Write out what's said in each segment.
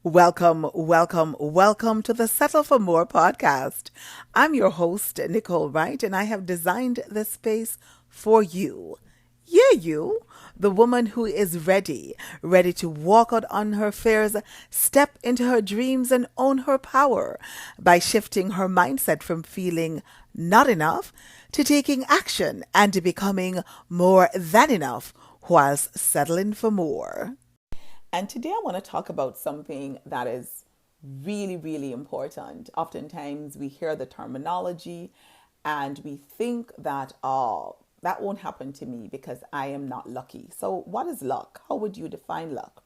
Welcome, welcome, welcome to the Settle for More podcast. I'm your host, Nicole Wright, and I have designed this space for you. Yeah, you, the woman who is ready to walk out on her fears, step into her dreams, and own her power by shifting her mindset from feeling not enough to taking action and to becoming more than enough whilst settling for more. And today I want to talk about something that is really, really important. Oftentimes we hear the terminology and we think that, oh, that won't happen to me because I am not lucky. So, what is luck? How would you define luck?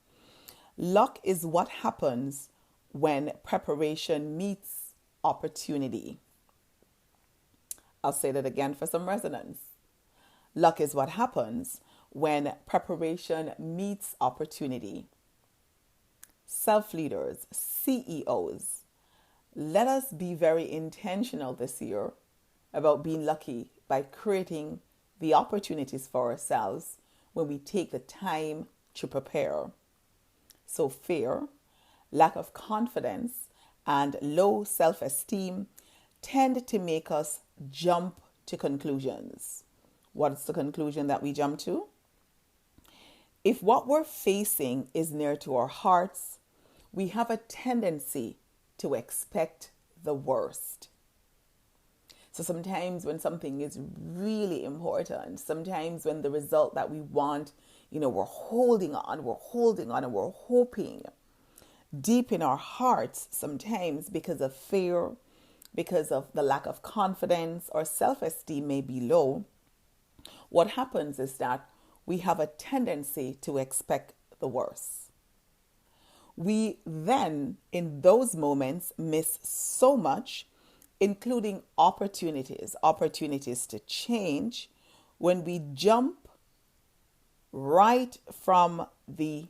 Luck is what happens when preparation meets opportunity. I'll say that again for some resonance. Luck is what happens when preparation meets opportunity. Self-leaders, CEOs, let us be very intentional this year about being lucky by creating the opportunities for ourselves when we take the time to prepare. So fear, lack of confidence, and low self-esteem tend to make us jump to conclusions. What's the conclusion that we jump to? If what we're facing is near to our hearts, we have a tendency to expect the worst. So sometimes when something is really important, sometimes when the result that we want, we're holding on, and we're hoping deep in our hearts, sometimes because of fear, because of the lack of confidence or self-esteem may be low, what happens is that we have a tendency to expect the worst. We then, in those moments, miss so much, including opportunities to change, when we jump right from the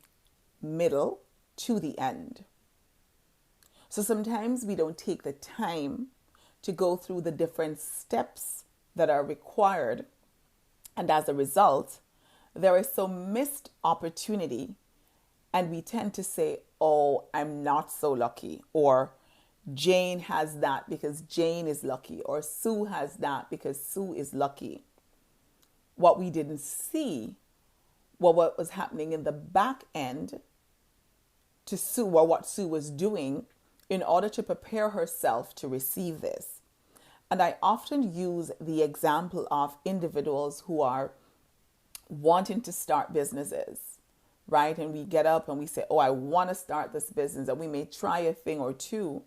middle to the end. So sometimes we don't take the time to go through the different steps that are required, and as a result, there is some missed opportunity, and we tend to say, oh, I'm not so lucky, or Jane has that because Jane is lucky, or Sue has that because Sue is lucky. What we didn't see what was happening in the back end to Sue, or what Sue was doing in order to prepare herself to receive this. And I often use the example of individuals who are wanting to start businesses, right? And we get up and we say, oh, I want to start this business. And we may try a thing or two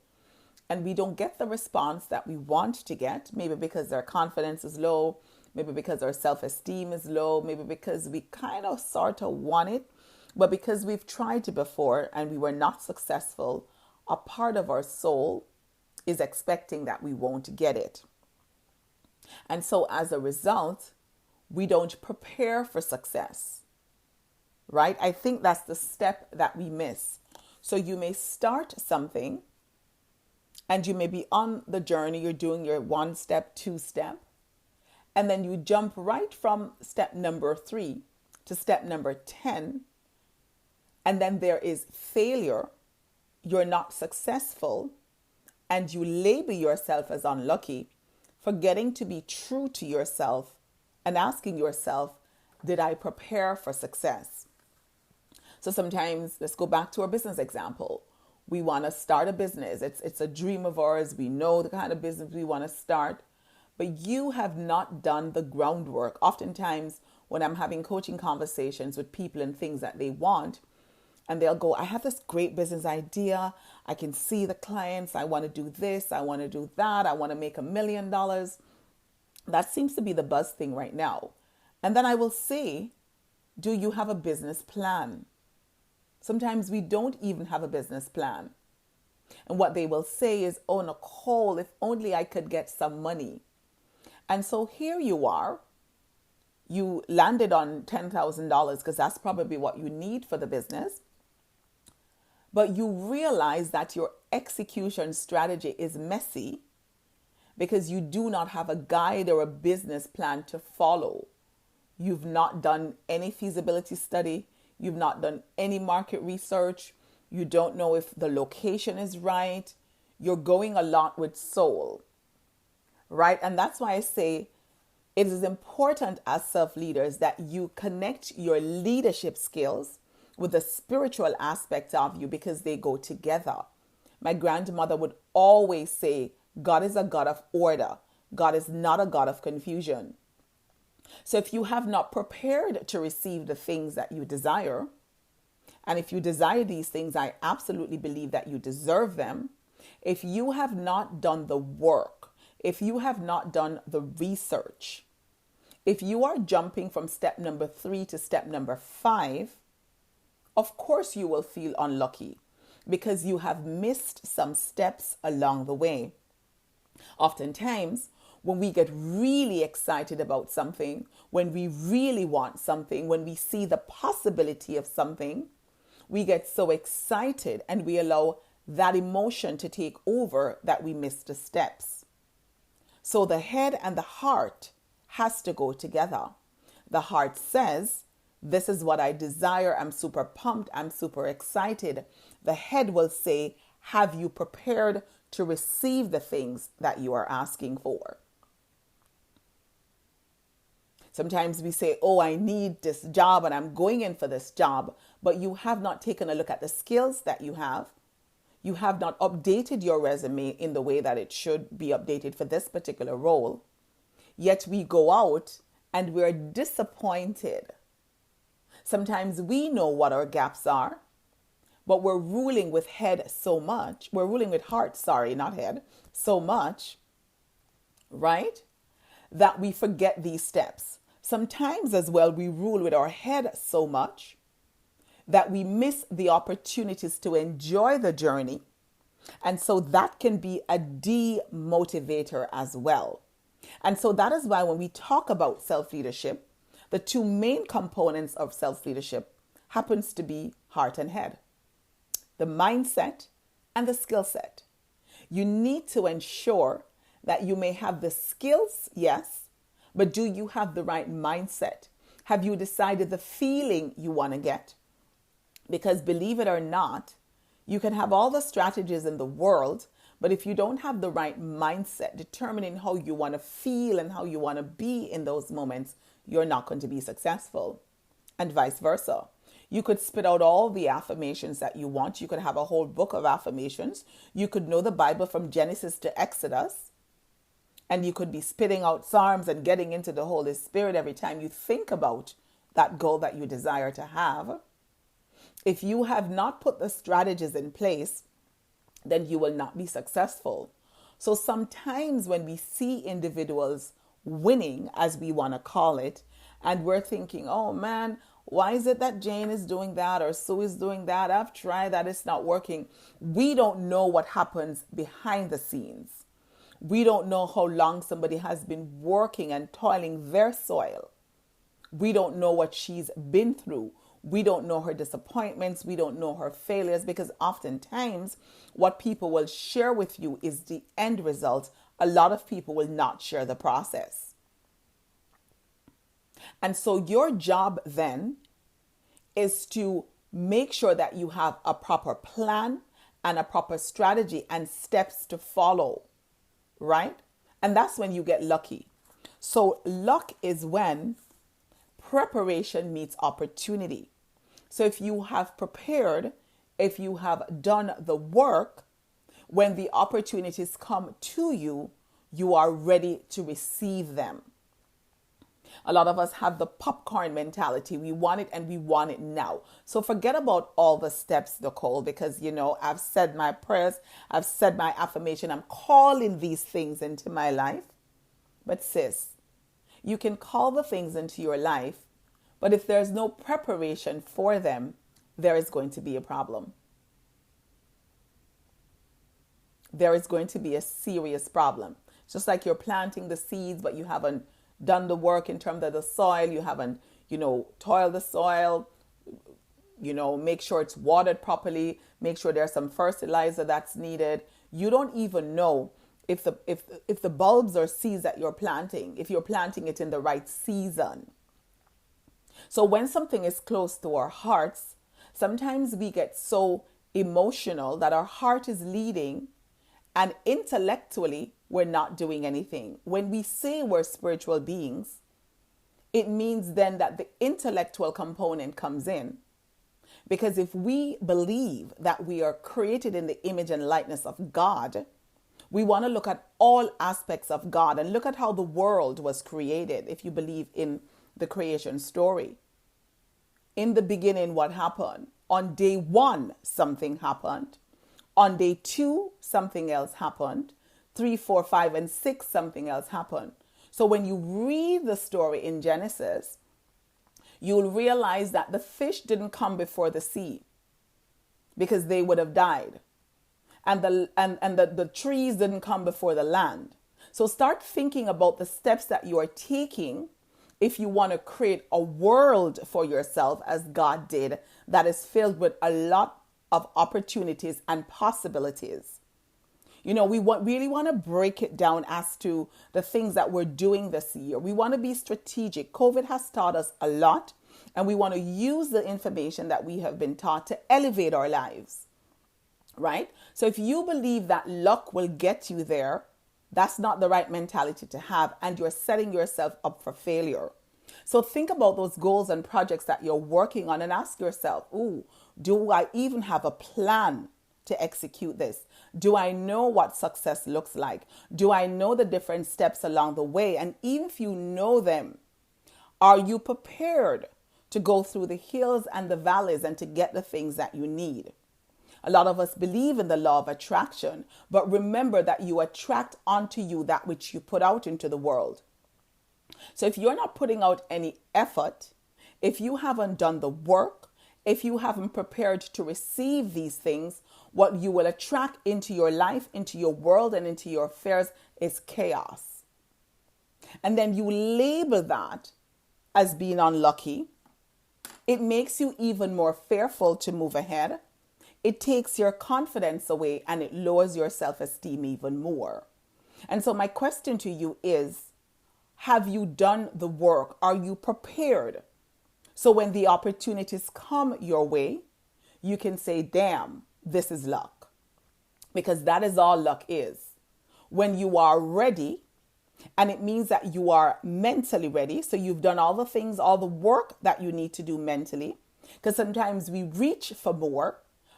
and we don't get the response that we want to get, maybe because their confidence is low, maybe because our self-esteem is low, maybe because we kind of sort of want it, but because we've tried it before and we were not successful, a part of our soul is expecting that we won't get it. And so as a result, we don't prepare for success, right? I think that's the step that we miss. So you may start something and you may be on the journey, you're doing your 1 step, 2 step, and then you jump right from step number 3 to step number 10, and then there is failure, you're not successful, and you label yourself as unlucky, forgetting to be true to yourself and asking yourself, did I prepare for success? So sometimes, let's go back to our business example. We want to start a business. It's a dream of ours. We know the kind of business we want to start, but you have not done the groundwork. Oftentimes, when I'm having coaching conversations with people and things that they want, and they'll go, I have this great business idea. I can see the clients. I want to do this. I want to do that. I want to make $1 million. That seems to be the buzz thing right now. And then I will say, do you have a business plan? Sometimes we don't even have a business plan. And what they will say is, oh, Nicole, if only I could get some money. And so here you are. You landed on $10,000 because that's probably what you need for the business. But you realize that your execution strategy is messy because you do not have a guide or a business plan to follow. You've not done any feasibility study. You've not done any market research. You don't know if the location is right. You're going a lot with soul, right? And that's why I say it is important as self leaders that you connect your leadership skills with the spiritual aspect of you because they go together. My grandmother would always say, God is a God of order. God is not a God of confusion. So if you have not prepared to receive the things that you desire, and if you desire these things, I absolutely believe that you deserve them. If you have not done the work, if you have not done the research, if you are jumping from step number 3 to step number 5, of course you will feel unlucky because you have missed some steps along the way. Oftentimes, when we get really excited about something, when we really want something, when we see the possibility of something, we get so excited and we allow that emotion to take over that we miss the steps. So the head and the heart has to go together. The heart says, this is what I desire. I'm super pumped. I'm super excited. The head will say, have you prepared to receive the things that you are asking for? Sometimes we say, oh, I need this job and I'm going in for this job, but you have not taken a look at the skills that you have. You have not updated your resume in the way that it should be updated for this particular role. Yet we go out and we're disappointed. Sometimes we know what our gaps are, but we're ruling with head so much. We're ruling with heart, not head, so much, right? That we forget these steps. Sometimes as well, we rule with our head so much that we miss the opportunities to enjoy the journey. And so that can be a demotivator as well. And so that is why when we talk about self-leadership, the two main components of self-leadership happens to be heart and head, the mindset and the skill set. You need to ensure that you may have the skills, yes, but do you have the right mindset? Have you decided the feeling you want to get? Because believe it or not, you can have all the strategies in the world, but if you don't have the right mindset, determining how you want to feel and how you want to be in those moments, you're not going to be successful. And vice versa. You could spit out all the affirmations that you want. You could have a whole book of affirmations. You could know the Bible from Genesis to Exodus. And you could be spitting out Psalms and getting into the Holy Spirit every time you think about that goal that you desire to have. If you have not put the strategies in place, then you will not be successful. So sometimes when we see individuals winning, as we want to call it, and we're thinking, oh man, why is it that Jane is doing that or Sue is doing that? I've tried that, it's not working. We don't know what happens behind the scenes. We don't know how long somebody has been working and toiling their soil. We don't know what she's been through. We don't know her disappointments. We don't know her failures, because oftentimes what people will share with you is the end result. A lot of people will not share the process. And so your job then is to make sure that you have a proper plan and a proper strategy and steps to follow. Right? And that's when you get lucky. So luck is when preparation meets opportunity. So if you have prepared, if you have done the work, when the opportunities come to you, you are ready to receive them. A lot of us have the popcorn mentality. We want it and we want it now. So forget about all the steps, Nicole, because, I've said my prayers, I've said my affirmation, I'm calling these things into my life. But sis, you can call the things into your life, but if there's no preparation for them, there is going to be a problem. There is going to be a serious problem. Just like you're planting the seeds, but you haven't done the work in terms of the soil. You haven't, toiled the soil, make sure it's watered properly, make sure there's some fertilizer that's needed. You don't even know if the bulbs or seeds that you're planting, if you're planting it in the right season. So when something is close to our hearts, sometimes we get so emotional, that our heart is leading, and intellectually we're not doing anything. When we say we're spiritual beings, it means then that the intellectual component comes in. Because if we believe that we are created in the image and likeness of God, we want to look at all aspects of God and look at how the world was created, if you believe in the creation story. In the beginning, what happened? On day 1, something happened. On day 2, something else happened. 3, 4, 5, and 6, something else happened. So when you read the story in Genesis, you'll realize that the fish didn't come before the sea because they would have died. And the trees didn't come before the land. So start thinking about the steps that you are taking if you want to create a world for yourself as God did, that is filled with a lot of opportunities and possibilities. We really want to break it down as to the things that we're doing this year. We want to be strategic. COVID has taught us a lot, and we want to use the information that we have been taught to elevate our lives, right? So if you believe that luck will get you there, that's not the right mentality to have, and you're setting yourself up for failure. So think about those goals and projects that you're working on and ask yourself, do I even have a plan to execute this? Do I know what success looks like? Do I know the different steps along the way? And even if you know them, are you prepared to go through the hills and the valleys and to get the things that you need? A lot of us believe in the law of attraction, but remember that you attract onto you that which you put out into the world. So if you're not putting out any effort, if you haven't done the work, if you haven't prepared to receive these things, what you will attract into your life, into your world, and into your affairs is chaos. And then you label that as being unlucky. It makes you even more fearful to move ahead. It takes your confidence away, and it lowers your self-esteem even more. And so my question to you is, have you done the work? Are you prepared? So when the opportunities come your way, you can say, damn, this is luck. Because that is all luck is. When you are ready, and it means that you are mentally ready. So you've done all the things, all the work that you need to do mentally. Because sometimes we reach for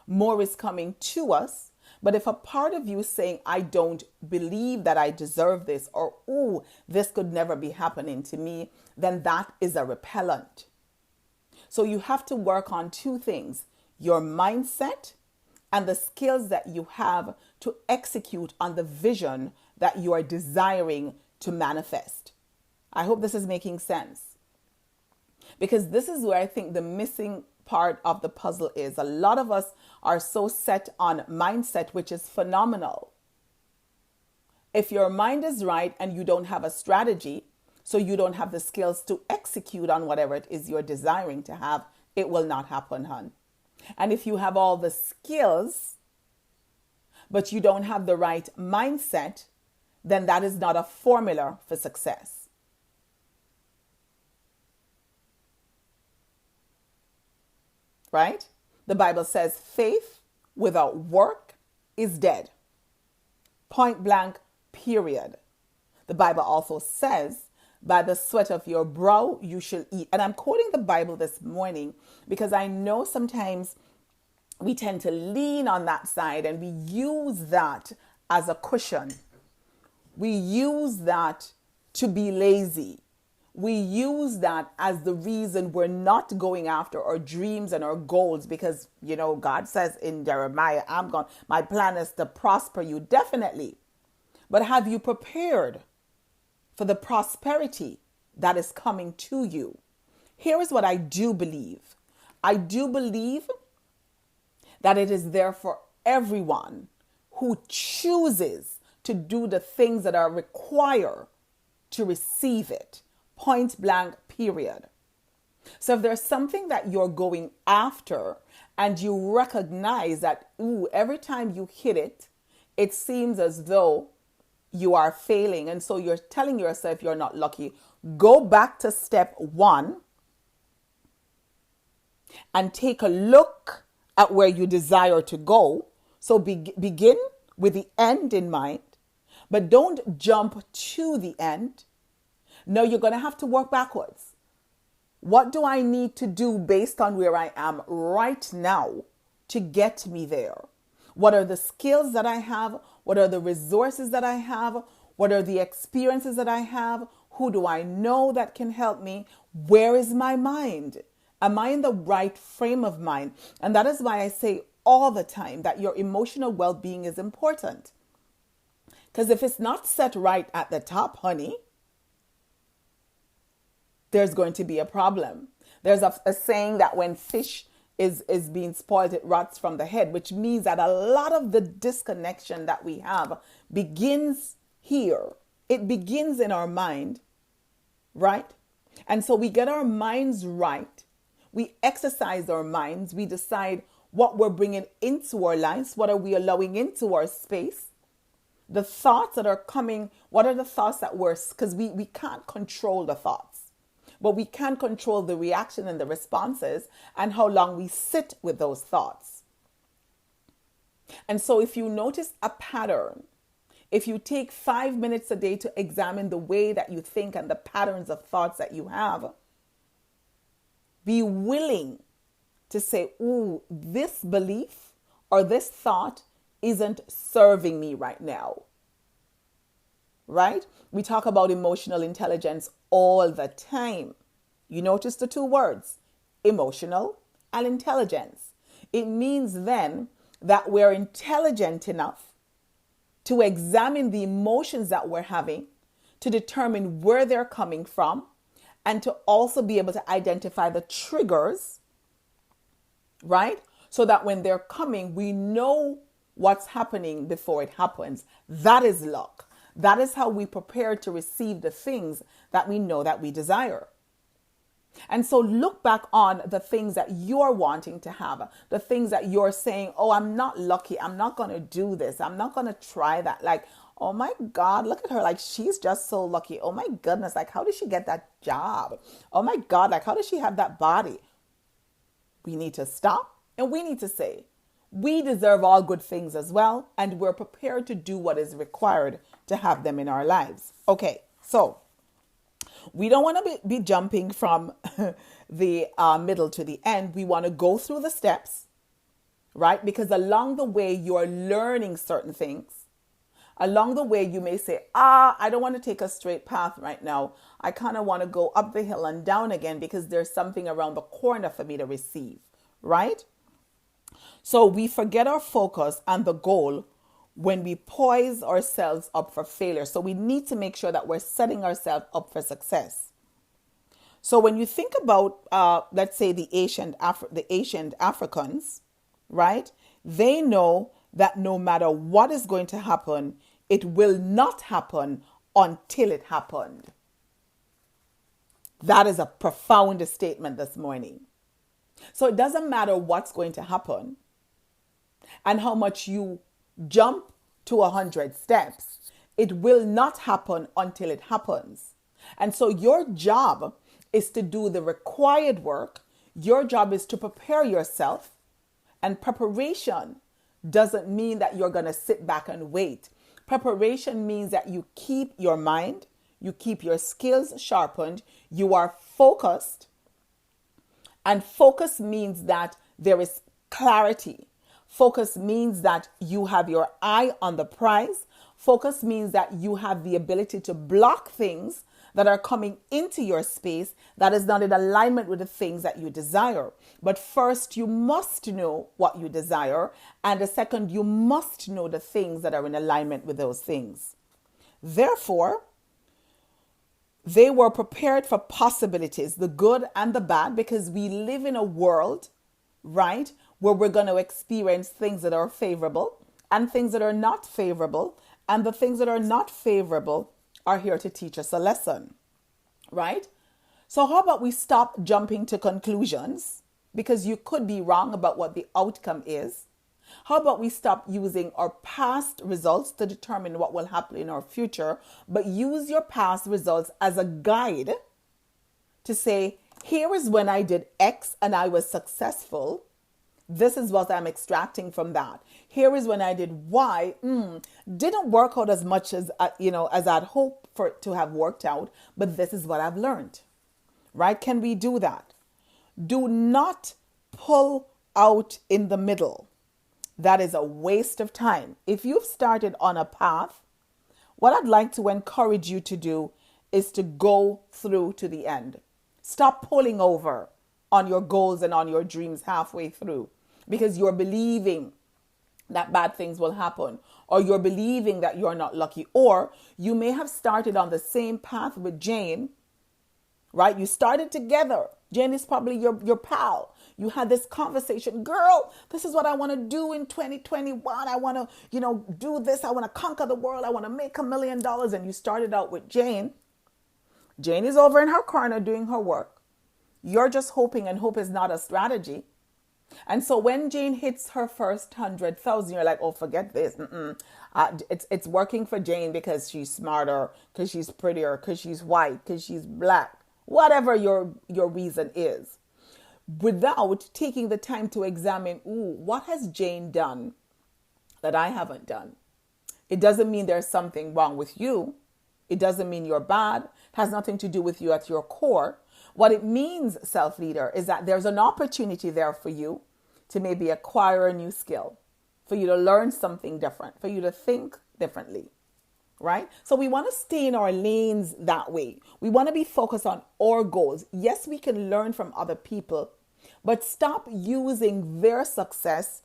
more is coming to us. But if a part of you is saying, I don't believe that I deserve this, or, this could never be happening to me, then that is a repellent. So you have to work on 2 things, your mindset and the skills that you have to execute on the vision that you are desiring to manifest. I hope this is making sense. Because this is where I think the missing part of the puzzle is. A lot of us are so set on mindset, which is phenomenal. If your mind is right and you don't have a strategy, so you don't have the skills to execute on whatever it is you're desiring to have, it will not happen, hon. And if you have all the skills, but you don't have the right mindset, then that is not a formula for success. Right? The Bible says faith without work is dead. Point blank, period. The Bible also says, by the sweat of your brow you shall eat. And I'm quoting the Bible this morning because I know sometimes we tend to lean on that side and we use that as a cushion. We use that to be lazy. We use that as the reason we're not going after our dreams and our goals because, God says in Jeremiah, my plan is to prosper you, definitely. But have you prepared for the prosperity that is coming to you? Here is what I do believe. I do believe that it is there for everyone who chooses to do the things that are required to receive it. Point blank, period. So if there's something that you're going after and you recognize that, every time you hit it, it seems as though you are failing. And so you're telling yourself you're not lucky. Go back to step 1 and take a look at where you desire to go. So begin with the end in mind, but don't jump to the end. No, you're going to have to work backwards. What do I need to do based on where I am right now to get me there? What are the skills that I have? What are the resources that I have? What are the experiences that I have? Who do I know that can help me? Where is my mind? Am I in the right frame of mind? And that is why I say all the time that your emotional well-being is important. Because if it's not set right at the top, honey, there's going to be a problem. There's a saying that when fish is being spoiled, it rots from the head, which means that a lot of the disconnection that we have begins here. It begins in our mind, right? And so we get our minds right. We exercise our minds. We decide what we're bringing into our lives. What are we allowing into our space? The thoughts that are coming, what are the thoughts that we're, because we can't control the thoughts, but we can control the reaction and the responses and how long we sit with those thoughts. And so if you notice a pattern, if you take 5 minutes a day to examine the way that you think and the patterns of thoughts that you have, be willing to say, ooh, this belief or this thought isn't serving me right now. Right? We talk about emotional intelligence all the time. You notice the two words, emotional and intelligence. It means then that we're intelligent enough to examine the emotions that we're having, to determine where they're coming from, and to also be able to identify the triggers, right? So that when they're coming, we know what's happening before it happens. That is luck. That is how we prepare to receive the things that we know that we desire. And so look back on the things that you're wanting to have, the things that you're saying, oh, I'm not lucky. I'm not going to do this. I'm not going to try that. Like, oh my God, look at her. Like, she's just so lucky. Oh my goodness. Like, how did she get that job? Oh my God. Like, how does she have that body? We need to stop and we need to say, we deserve all good things as well. And we're prepared to do what is required to have them in our lives. Okay. So we don't want to be jumping from the middle to the end. We want to go through the steps, right? Because along the way, you're learning certain things. Along the way, you may say, I don't want to take a straight path right now. I kind of want to go up the hill and down again because there's something around the corner for me to receive, right? So we forget our focus and the goal when we poise ourselves up for failure. So we need to make sure that we're setting ourselves up for success. So when you think about, let's say, the ancient Africans, right? They know that no matter what is going to happen, it will not happen until it happened. That is a profound statement this morning. So it doesn't matter what's going to happen and how much you jump to 100 steps. It will not happen until it happens. And so your job is to do the required work. Your job is to prepare yourself. And preparation doesn't mean that you're going to sit back and wait. Preparation means that you keep your mind, you keep your skills sharpened, you are focused. And focus means that there is clarity. Focus means that you have your eye on the prize. Focus means that you have the ability to block things that are coming into your space that is not in alignment with the things that you desire. But first, you must know what you desire. And the second, you must know the things that are in alignment with those things. Therefore, they were prepared for possibilities, the good and the bad, because we live in a world, right, where we're going to experience things that are favorable and things that are not favorable. And the things that are not favorable are here to teach us a lesson, right? So how about we stop jumping to conclusions, because you could be wrong about what the outcome is. How about we stop using our past results to determine what will happen in our future, but use your past results as a guide to say, here is when I did X and I was successful. This is what I'm extracting from that. Here is when I did Y. Didn't work out as much as as I'd hoped for it to have worked out, but this is what I've learned. Right? Can we do that? Do not pull out in the middle. That is a waste of time. If you've started on a path, what I'd like to encourage you to do is to go through to the end. Stop pulling over on your goals and on your dreams halfway through because you're believing that bad things will happen, or you're believing that you're not lucky, or you may have started on the same path with Jane, right? You started together. Jane is probably your pal. You had this conversation, girl, this is what I want to do in 2021. I want to, do this. I want to conquer the world. I want to make $1 million. And you started out with Jane. Jane is over in her corner doing her work. You're just hoping, and hope is not a strategy. And so when Jane hits her first 100,000, you're like, oh, forget this. It's working for Jane because she's smarter, because she's prettier, because she's white, because she's black, whatever your reason is, without taking the time to examine, what has Jane done that I haven't done? It doesn't mean there's something wrong with you. It doesn't mean you're bad. It has nothing to do with you at your core. What it means, self-leader, is that there's an opportunity there for you to maybe acquire a new skill, for you to learn something different, for you to think differently, right? So we want to stay in our lanes that way. We want to be focused on our goals. Yes, we can learn from other people, but stop using their success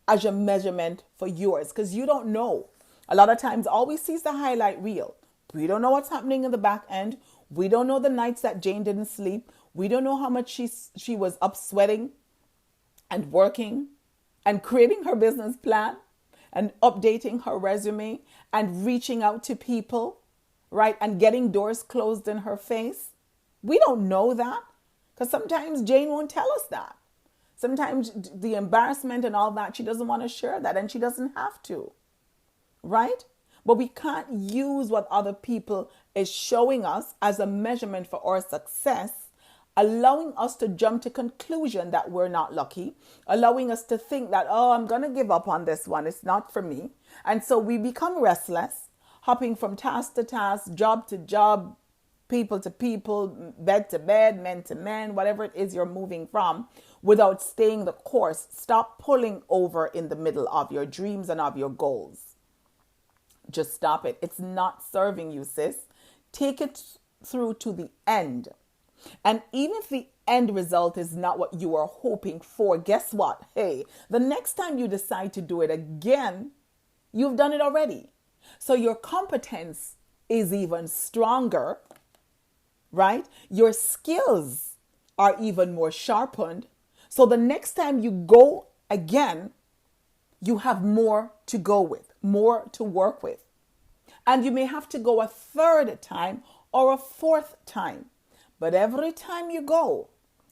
as your measurement for yours, because you don't know. A lot of times all we see is the highlight reel. We don't know what's happening in the back end. We don't know the nights that Jane didn't sleep. We don't know how much she was up sweating and working and creating her business plan and updating her resume and reaching out to people, right? And getting doors closed in her face. We don't know that because sometimes Jane won't tell us that. Sometimes the embarrassment and all that, she doesn't want to share that, and she doesn't have to, right? But we can't use what other people is showing us as a measurement for our success, allowing us to jump to conclusion that we're not lucky, allowing us to think that, I'm going to give up on this one. It's not for me. And so we become restless, hopping from task to task, job to job, people to people, bed to bed, men to men, whatever it is you're moving from, without staying the course. Stop pulling over in the middle of your dreams and of your goals. Just stop it. It's not serving you, sis. Take it through to the end. And even if the end result is not what you are hoping for, guess what? Hey, the next time you decide to do it again, you've done it already. So your competence is even stronger, right? Your skills are even more sharpened. So the next time you go again, you have more to go with, more to work with. And you may have to go a third time or a fourth time. But every time you go,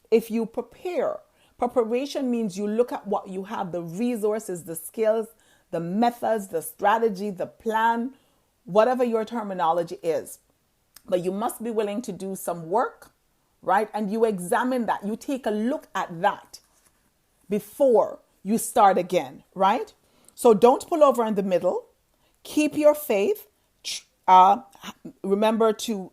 if you prepare, preparation means you look at what you have, the resources, the skills, the methods, the strategy, the plan, whatever your terminology is. But you must be willing to do some work, right? And you examine that. You take a look at that before you start again, right? So don't pull over in the middle. Keep your faith. Remember to,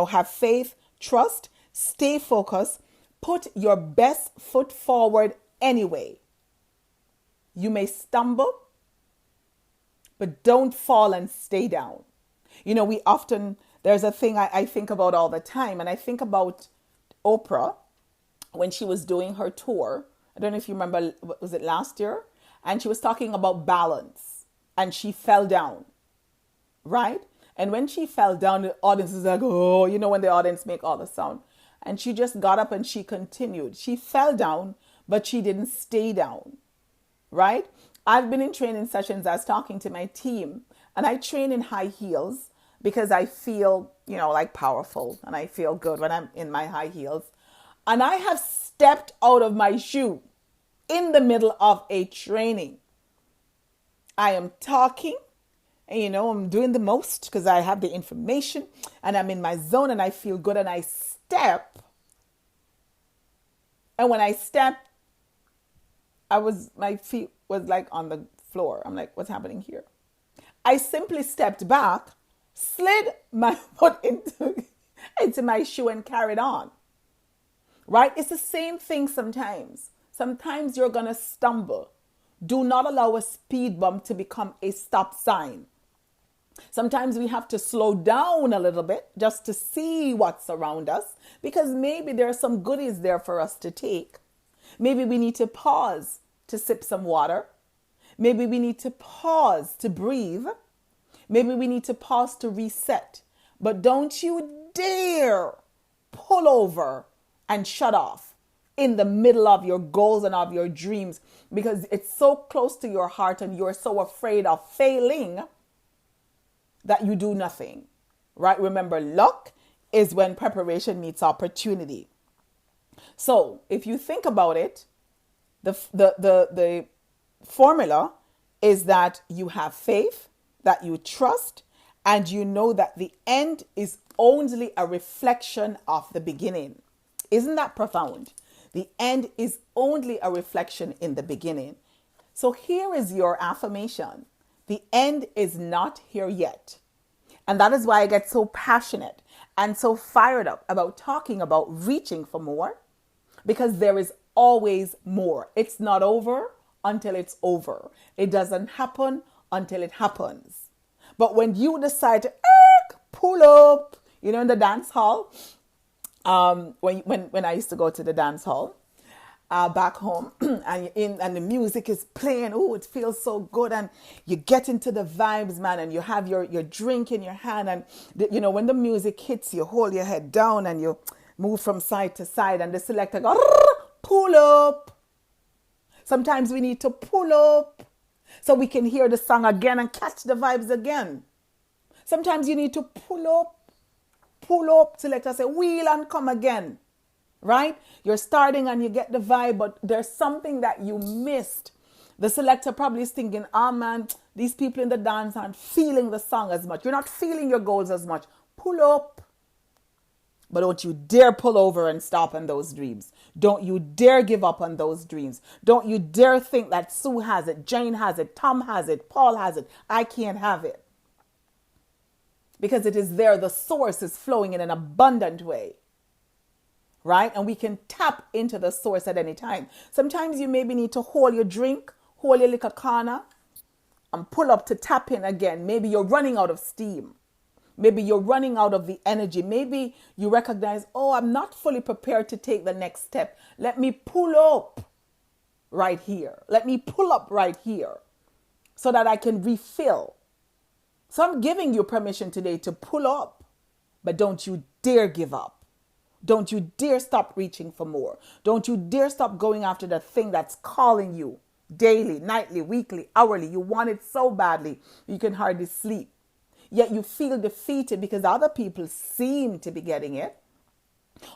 have faith, trust, stay focused, put your best foot forward anyway. You may stumble, but don't fall and stay down. There's a thing I think about all the time, and I think about Oprah when she was doing her tour. I don't know if you remember, was it last year? And she was talking about balance, and she fell down, right? And when she fell down, the audience is like, oh, when the audience make all the sound. And she just got up and she continued. She fell down, but she didn't stay down, right? I've been in training sessions. I was talking to my team, and I train in high heels because I feel, like powerful, and I feel good when I'm in my high heels. And I have stepped out of my shoe in the middle of a training. I am talking, and I'm doing the most because I have the information and I'm in my zone and I feel good, and I step. And when I step, my feet was like on the floor. I'm like, what's happening here? I simply stepped back, slid my foot into my shoe and carried on. Right? It's the same thing sometimes. Sometimes you're going to stumble. Do not allow a speed bump to become a stop sign. Sometimes we have to slow down a little bit just to see what's around us, because maybe there are some goodies there for us to take. Maybe we need to pause to sip some water. Maybe we need to pause to breathe. Maybe we need to pause to reset. But don't you dare pull over and shut off in the middle of your goals and of your dreams, because it's so close to your heart and you're so afraid of failing that you do nothing, right? Remember, luck is when preparation meets opportunity. So if you think about it, the formula is that you have faith, that you trust, and you know that the end is only a reflection of the beginning. Isn't that profound? The end is only a reflection in the beginning. So here is your affirmation. The end is not here yet. And that is why I get so passionate and so fired up about talking about reaching for more, because there is always more. It's not over until it's over. It doesn't happen until it happens. But when you decide to pull up, in the dance hall, when I used to go to the dance hall back home, and the music is playing, it feels so good, and you get into the vibes, man, and you have your drink in your hand, and when the music hits, you hold your head down and you move from side to side, and the selector goes, pull up. Sometimes we need to pull up so we can hear the song again and catch the vibes again. Sometimes you need to pull up, selector say, wheel and come again. Right? You're starting and you get the vibe, but there's something that you missed. The selector probably is thinking, man, these people in the dance aren't feeling the song as much. You're not feeling your goals as much. Pull up. But don't you dare pull over and stop on those dreams. Don't you dare give up on those dreams. Don't you dare think that Sue has it, Jane has it, Tom has it, Paul has it. I can't have it. Because it is there. The source is flowing in an abundant way. Right? And we can tap into the source at any time. Sometimes you maybe need to hold your drink, hold your liquor corner, and pull up to tap in again. Maybe you're running out of steam. Maybe you're running out of the energy. Maybe you recognize, I'm not fully prepared to take the next step. Let me pull up right here. Let me pull up right here so that I can refill. So I'm giving you permission today to pull up, but don't you dare give up. Don't you dare stop reaching for more. Don't you dare stop going after the thing that's calling you daily, nightly, weekly, hourly. You want it so badly, you can hardly sleep. Yet you feel defeated because other people seem to be getting it.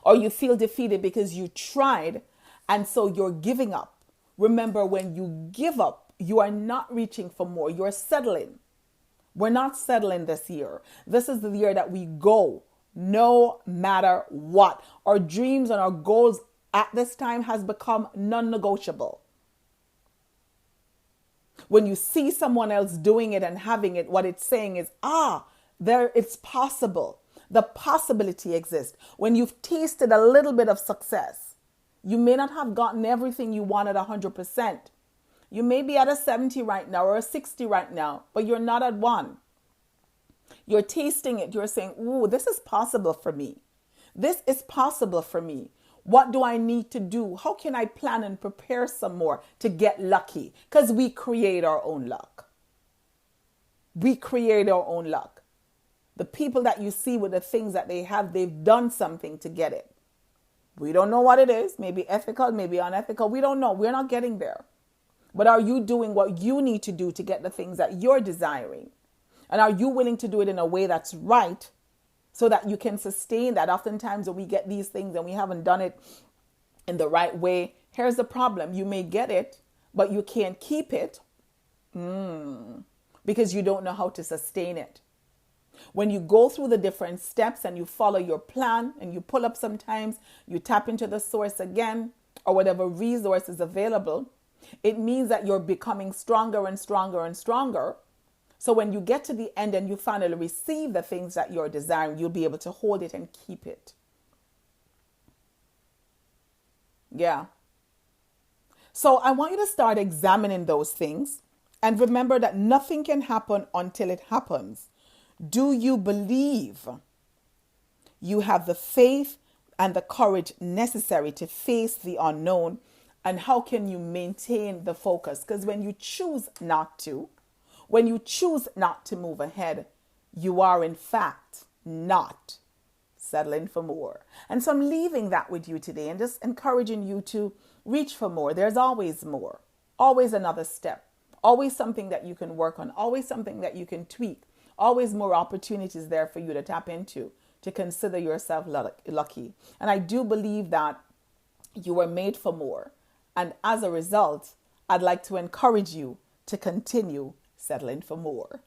Or you feel defeated because you tried and so you're giving up. Remember, when you give up, you are not reaching for more. You're settling. We're not settling this year. This is the year that we go. No matter what. Our dreams and our goals at this time has become non-negotiable. When you see someone else doing it and having it, what it's saying is, it's possible. The possibility exists. When you've tasted a little bit of success, you may not have gotten everything you wanted 100%. You may be at a 70 right now or a 60 right now, but you're not at 1. You're tasting it. You're saying, this is possible for me. This is possible for me. What do I need to do? How can I plan and prepare some more to get lucky? Because we create our own luck. We create our own luck. The people that you see with the things that they have, they've done something to get it. We don't know what it is. Maybe ethical, maybe unethical. We don't know. We're not getting there. But are you doing what you need to do to get the things that you're desiring? And are you willing to do it in a way that's right so that you can sustain that? Oftentimes when we get these things and we haven't done it in the right way, here's the problem. You may get it, but you can't keep it because you don't know how to sustain it. When you go through the different steps and you follow your plan and you pull up sometimes, you tap into the source again or whatever resource is available, It means that you're becoming stronger and stronger and stronger. So when you get to the end and you finally receive the things that you're desiring, you'll be able to hold it and keep it. Yeah. So I want you to start examining those things and remember that nothing can happen until it happens. Do you believe you have the faith and the courage necessary to face the unknown? And how can you maintain the focus? Because when you choose not to, when you choose not to move ahead, you are in fact not settling for more. And so I'm leaving that with you today and just encouraging you to reach for more. There's always more, always another step, always something that you can work on, always something that you can tweak, always more opportunities there for you to tap into, to consider yourself lucky. And I do believe that you were made for more. And as a result, I'd like to encourage you to continue settling for more.